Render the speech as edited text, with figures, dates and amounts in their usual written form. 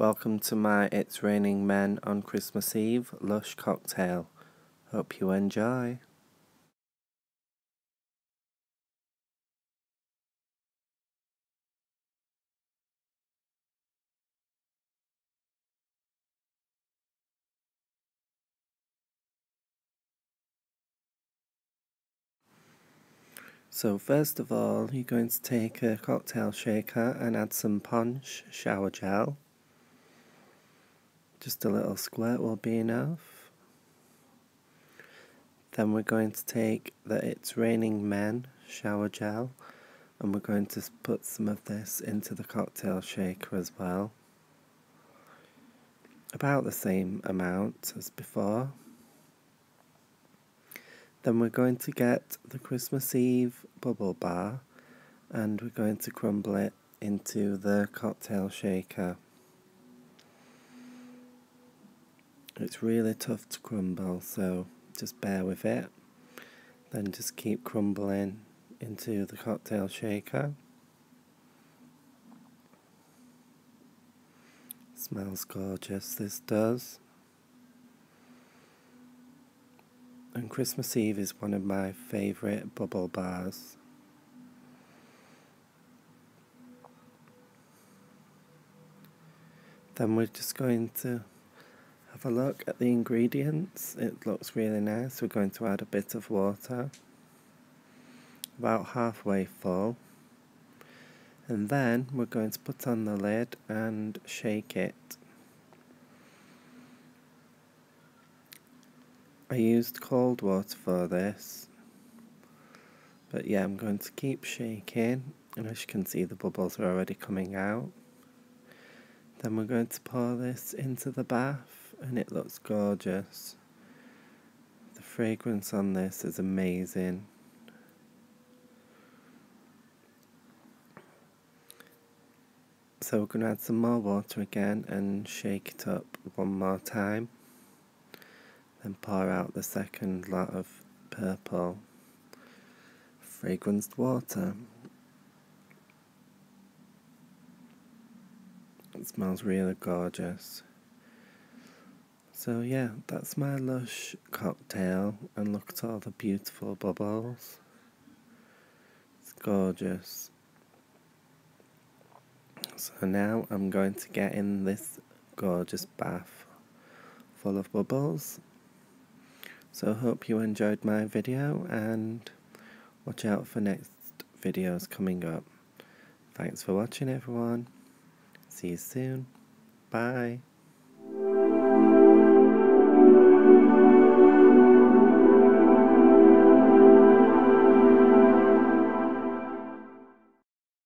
Welcome to my It's Raining Men on Christmas Eve Lush cocktail. Hope you enjoy. So first of all, you're going to take a cocktail shaker and add some Ponche shower gel. Just a little squirt will be enough. Then we're going to take the It's Raining Men shower gel and we're going to put some of this into the cocktail shaker as well. About the same amount as before. Then we're going to get the Christmas Eve bubble bar and we're going to crumble it into the cocktail shaker. It's really tough to crumble, so just bear with it. Then just keep crumbling into the cocktail shaker. Smells gorgeous, this does. And Christmas Eve is one of my favourite bubble bars. Then we're just going to have a look at the ingredients. It looks really nice. We're going to add a bit of water, about halfway full. And then we're going to put on the lid and shake it. I used cold water for this, but yeah, I'm going to keep shaking, and as you can see the bubbles are already coming out. Then we're going to pour this into the bath, and it looks gorgeous. The fragrance on this is amazing. So we're going to add some more water again and shake it up one more time. Then pour out the second lot of purple fragranced water. It smells really gorgeous. So yeah, that's my Lush cocktail, and look at all the beautiful bubbles. It's gorgeous. So now I'm going to get in this gorgeous bath full of bubbles. So hope you enjoyed my video and watch out for next videos coming up. Thanks for watching everyone. See you soon. Bye.